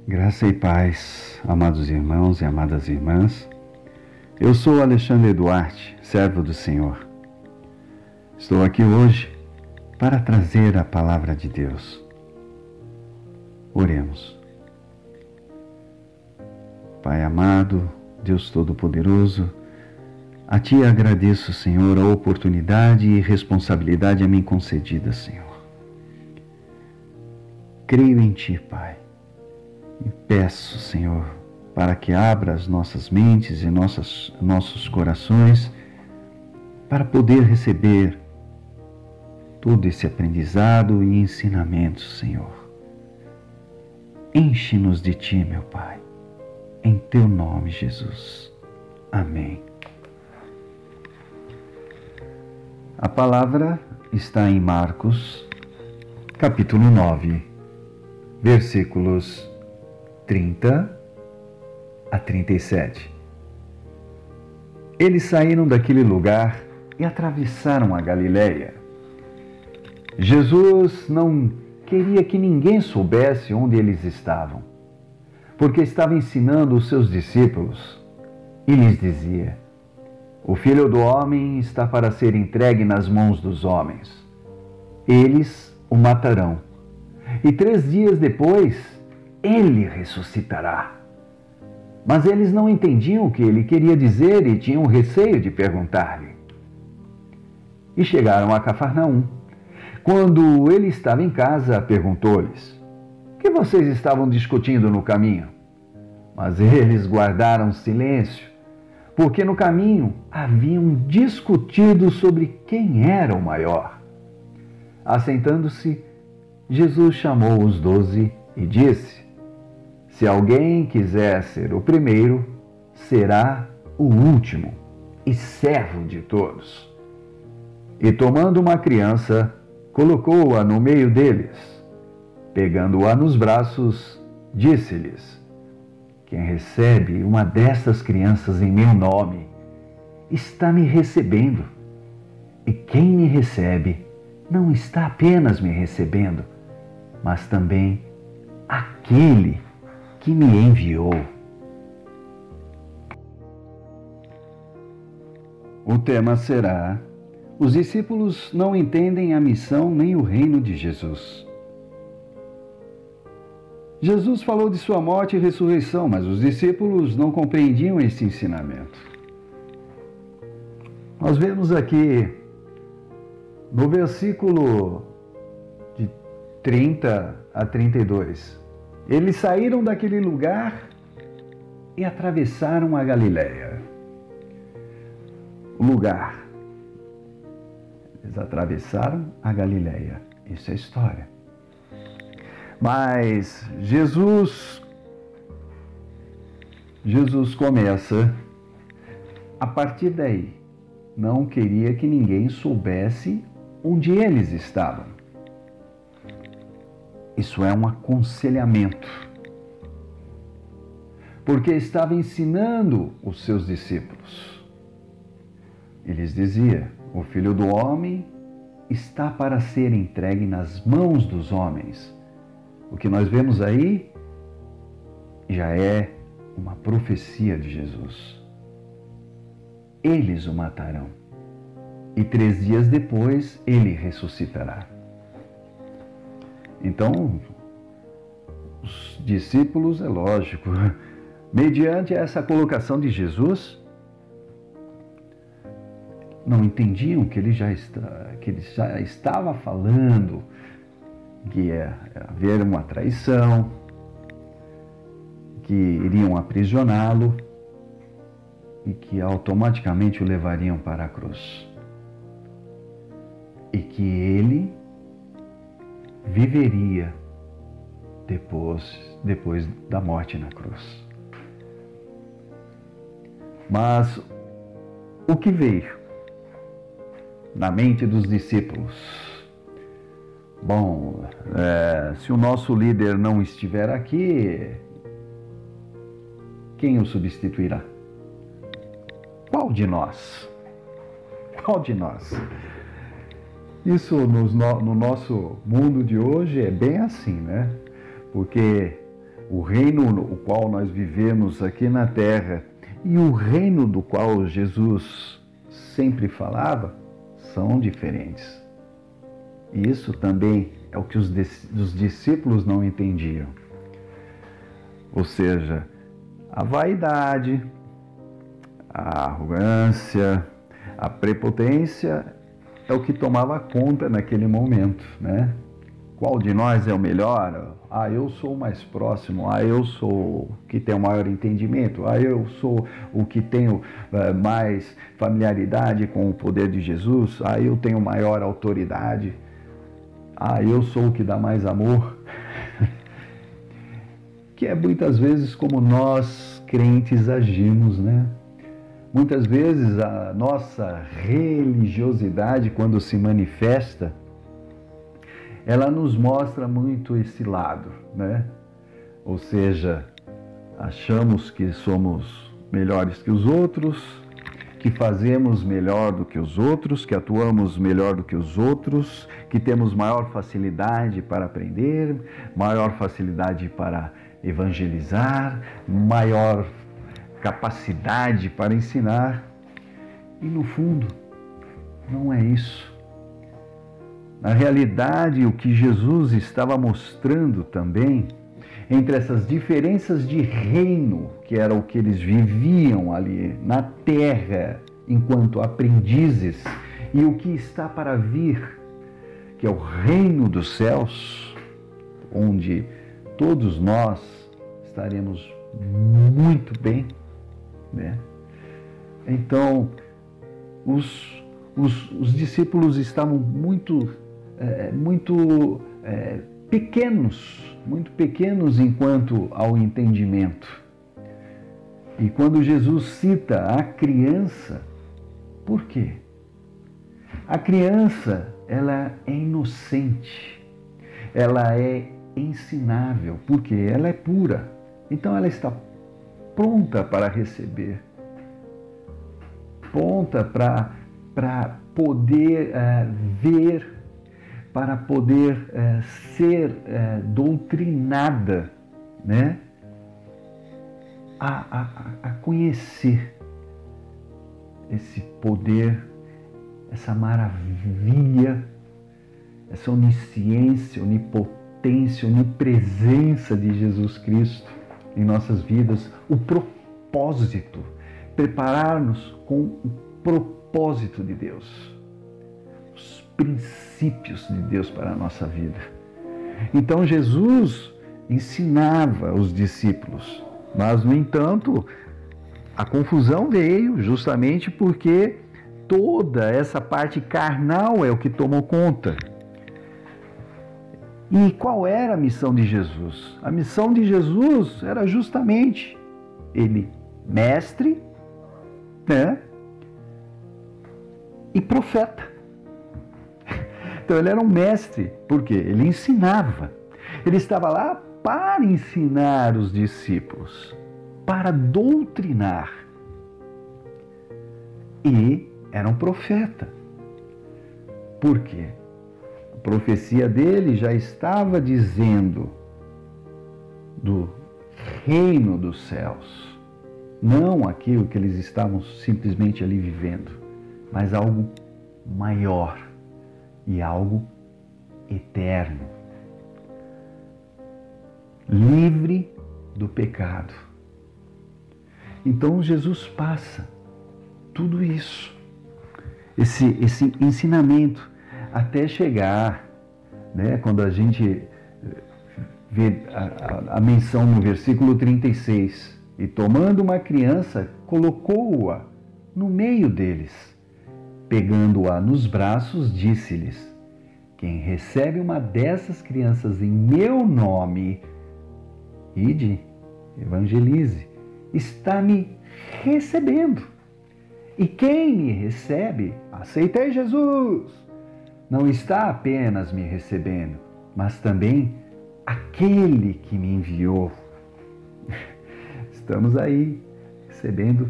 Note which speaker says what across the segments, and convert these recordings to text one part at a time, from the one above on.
Speaker 1: Graça e paz, amados irmãos e amadas irmãs. Eu sou Alexandre Duarte, servo do Senhor. Estou aqui hoje para trazer a palavra de Deus. Oremos. Pai amado, Deus Todo-Poderoso, a Ti agradeço, Senhor, a oportunidade e responsabilidade a mim concedida, Senhor. Creio em Ti, Pai, e peço, Senhor, para que abra as nossas mentes e nossos corações para poder receber todo esse aprendizado e ensinamento, Senhor. Enche-nos de Ti, meu Pai, em Teu nome, Jesus. Amém. A palavra está em Marcos, capítulo 9, versículos 30 a 37. Eles saíram daquele lugar e atravessaram a Galileia. Jesus não queria que ninguém soubesse onde eles estavam, porque estava ensinando os seus discípulos e lhes dizia: o Filho do Homem está para ser entregue nas mãos dos homens. Eles o matarão, e 3 dias depois ele ressuscitará. Mas eles não entendiam o que ele queria dizer e tinham receio de perguntar-lhe. E chegaram a Cafarnaum. Quando ele estava em casa, perguntou-lhes: o que vocês estavam discutindo no caminho? Mas eles guardaram silêncio, porque no caminho haviam discutido sobre quem era o maior. Assentando-se, Jesus chamou os 12 e disse: se alguém quiser ser o primeiro, será o último e servo de todos. E tomando uma criança, colocou-a no meio deles. Pegando-a nos braços, disse-lhes: quem recebe uma destas crianças em meu nome, está me recebendo. E quem me recebe, não está apenas me recebendo, mas também aquele que me enviou. O tema será: os discípulos não entendem a missão nem o reino de Jesus. Jesus falou de sua morte e ressurreição, mas os discípulos não compreendiam esse ensinamento. Nós vemos aqui no versículo de 30 a 32. Eles saíram daquele lugar e atravessaram a Galileia. O lugar. Eles atravessaram a Galileia. Isso é história. Mas Jesus começa, a partir daí, não queria que ninguém soubesse onde eles estavam. Isso é um aconselhamento, porque estava ensinando os seus discípulos. Eles diziam: o Filho do Homem está para ser entregue nas mãos dos homens. O que nós vemos aí já é uma profecia de Jesus. Eles o matarão, e 3 dias depois ele ressuscitará. Então, os discípulos, é lógico, mediante essa colocação de Jesus, não entendiam que ele já estava falando que ia haver uma traição, que iriam aprisioná-lo e que automaticamente o levariam para a cruz. E que ele viveria depois da morte na cruz. Mas o que veio na mente dos discípulos? Bom, se o nosso líder não estiver aqui, quem o substituirá? Qual de nós? Qual de nós? Isso no nosso mundo de hoje é bem assim, né? Porque O reino no qual nós vivemos aqui na terra e o reino do qual Jesus sempre falava são diferentes. E isso também é o que os discípulos não entendiam. Ou seja, a vaidade, a arrogância, a prepotência é o que tomava conta naquele momento, né? Qual de nós é o melhor? Ah, eu sou o mais próximo. Ah, eu sou o que tem o maior entendimento. Ah, eu sou o que tenho mais familiaridade com o poder de Jesus. Ah, eu tenho maior autoridade. Ah, eu sou o que dá mais amor. Que é muitas vezes como nós crentes agimos, né? Muitas vezes a nossa religiosidade, quando se manifesta, ela nos mostra muito esse lado, né? Ou seja, achamos que somos melhores que os outros, que fazemos melhor do que os outros, que atuamos melhor do que os outros, que temos maior facilidade para aprender, maior facilidade para evangelizar, maior capacidade para ensinar. E no fundo, não é isso. Na realidade, o que Jesus estava mostrando também, entre essas diferenças de reino, que era o que eles viviam ali na terra, enquanto aprendizes, e o que está para vir, que é o reino dos céus, onde todos nós estaremos muito bem, né? Então, os discípulos estavam muito pequenos enquanto ao entendimento. E quando Jesus cita a criança, por quê? A criança, ela é inocente, ela é ensinável, porque ela é pura. Então ela está pronta para receber, pronta para poder ver, para poder ser doutrinada, né? A conhecer esse poder, essa maravilha, essa onisciência, onipotência, onipresença de Jesus Cristo em nossas vidas, o propósito, preparar-nos com o propósito de Deus, os princípios de Deus para a nossa vida. Então Jesus ensinava os discípulos, mas no entanto a confusão veio justamente porque toda essa parte carnal é o que tomou conta. E qual era a missão de Jesus? A missão de Jesus era justamente ele, mestre, né? E profeta. Então ele era um mestre, porque ele ensinava. Ele estava lá para ensinar os discípulos, para doutrinar. E era um profeta. Por quê? A profecia dele já estava dizendo do reino dos céus. Não aquilo que eles estavam simplesmente ali vivendo, mas algo maior e algo eterno. Livre do pecado. Então Jesus passa tudo isso, esse ensinamento, até chegar, né, quando a gente vê a menção no versículo 36, e tomando uma criança, colocou-a no meio deles, pegando-a nos braços, disse-lhes: quem recebe uma dessas crianças em meu nome, ide, evangelize, está me recebendo. E quem me recebe, aceitei Jesus, não está apenas me recebendo, mas também aquele que me enviou. Estamos aí recebendo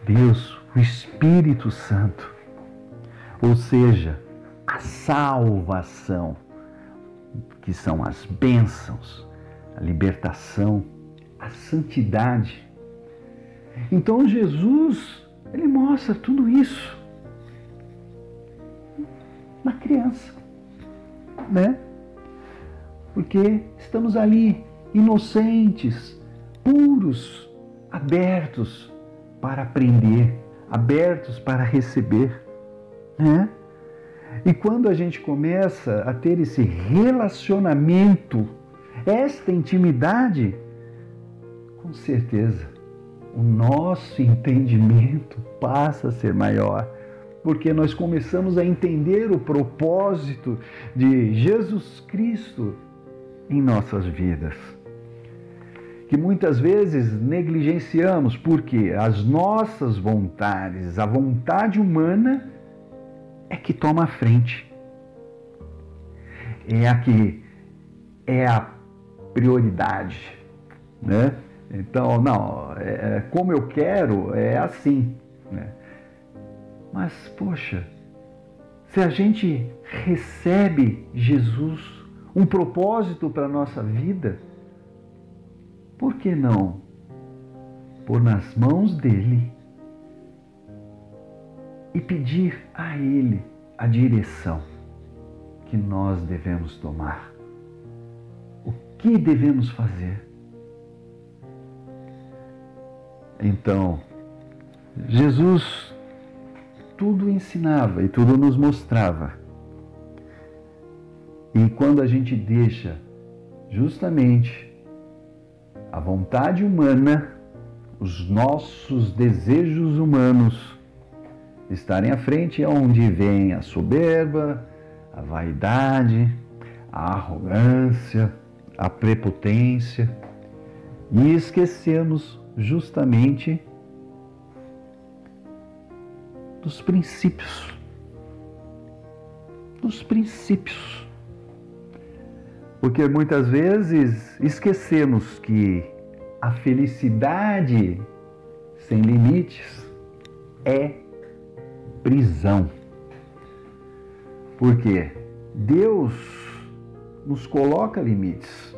Speaker 1: Deus, o Espírito Santo. Ou seja, a salvação, que são as bênçãos, a libertação a santidade. Então Jesus, ele mostra tudo isso na criança, né? Porque estamos ali inocentes, puros, abertos para aprender, abertos para receber, né? E quando a gente começa a ter esse relacionamento, esta intimidade, com certeza, o nosso entendimento passa a ser maior, porque nós começamos a entender o propósito de Jesus Cristo em nossas vidas, que muitas vezes negligenciamos, porque as nossas vontades, a vontade humana é que toma a frente, é a prioridade, né? Então, não, como eu quero, é assim, né? Mas, poxa, se a gente recebe Jesus, um propósito para a nossa vida, por que não pôr nas mãos dele e pedir a ele a direção que nós devemos tomar? O que devemos fazer? Então, Jesus tudo ensinava e tudo nos mostrava. E quando a gente deixa justamente a vontade humana, os nossos desejos humanos estarem à frente, é onde vem a soberba, a vaidade, a arrogância, a prepotência, e esquecemos justamente dos princípios. Porque muitas vezes esquecemos que a felicidade sem limites é prisão. Porque Deus nos coloca limites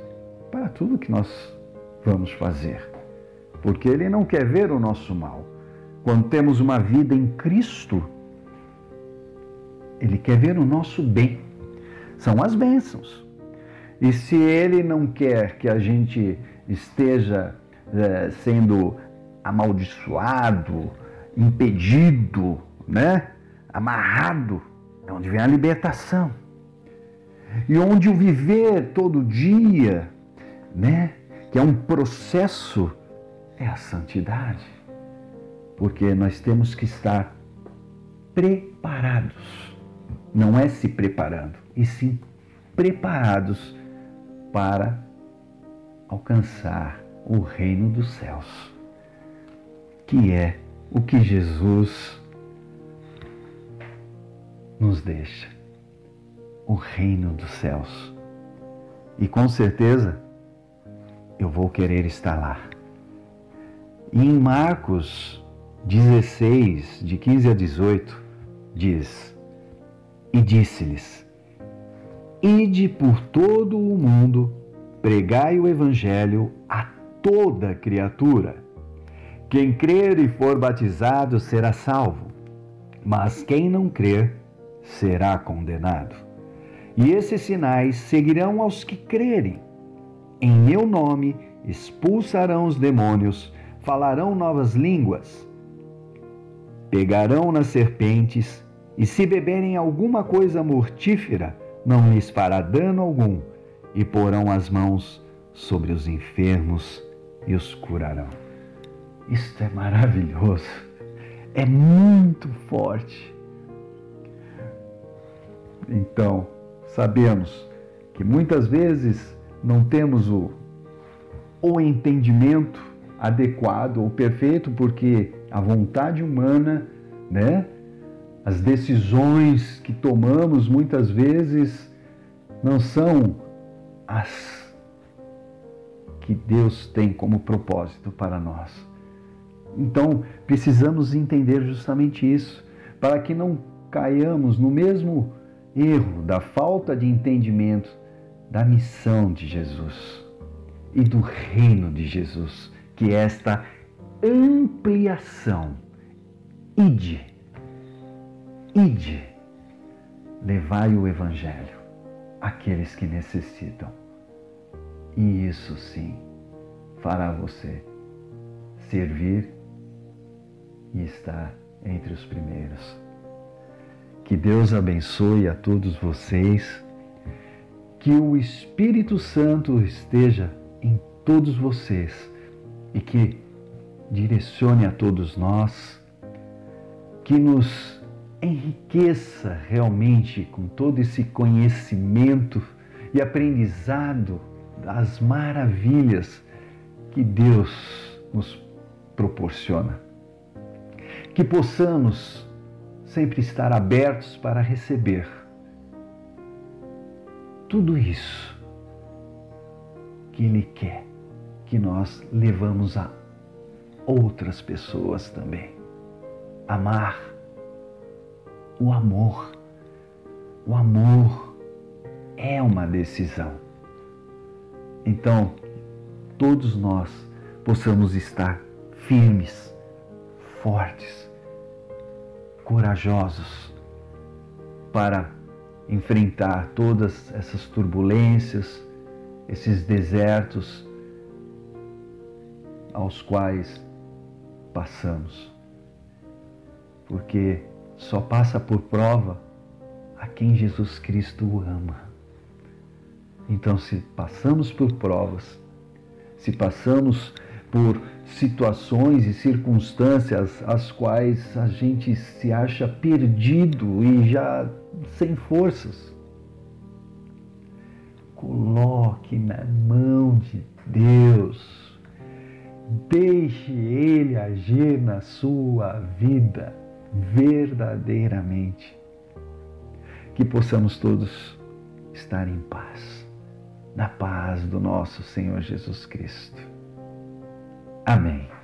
Speaker 1: para tudo que nós vamos fazer. Porque Ele não quer ver o nosso mal. Quando temos uma vida em Cristo, Ele quer ver o nosso bem. São as bênçãos. E se Ele não quer que a gente esteja sendo amaldiçoado, impedido, né? Amarrado, é onde vem a libertação. E onde o viver todo dia, né? Que é um processo, é a santidade. Porque nós temos que estar preparados. Não é se preparando, e sim preparados para alcançar o reino dos céus, que é o que Jesus nos deixa, o reino dos céus. E com certeza eu vou querer estar lá. E em Marcos 16, de 15 a 18, diz: E disse-lhes: Ide por todo o mundo, pregai o evangelho a toda criatura. Quem crer e for batizado será salvo, mas quem não crer será condenado. E esses sinais seguirão aos que crerem. Em meu nome expulsarão os demônios, falarão novas línguas, pegarão nas serpentes, e se beberem alguma coisa mortífera, não lhes fará dano algum, e porão as mãos sobre os enfermos e os curarão. Isto é maravilhoso, é muito forte. Então, sabemos que muitas vezes não temos o entendimento adequado ou perfeito, porque a vontade humana, né? As decisões que tomamos muitas vezes não são as que Deus tem como propósito para nós. Então, precisamos entender justamente isso, para que não caiamos no mesmo erro da falta de entendimento da missão de Jesus. e do reino de Jesus, que é esta ampliação. Ide, levai o Evangelho àqueles que necessitam. E isso sim fará você servir e estar entre os primeiros. Que Deus abençoe a todos vocês, que o Espírito Santo esteja em todos vocês e que direcione a todos nós, que nos enriqueça realmente com todo esse conhecimento e aprendizado das maravilhas que Deus nos proporciona. Que possamos sempre estar abertos para receber tudo isso que Ele quer que nós levamos a outras pessoas também. Amar. O amor é uma decisão. Então, todos nós possamos estar firmes, fortes, corajosos para enfrentar todas essas turbulências, esses desertos aos quais passamos. Porque só passa por prova a quem Jesus Cristo ama. Então, se passamos por provas, se passamos por situações e circunstâncias às quais a gente se acha perdido e já sem forças, coloque na mão de Deus. Deixe Ele agir na sua vida verdadeiramente. Que possamos todos estar em paz, na paz do nosso Senhor Jesus Cristo. Amém.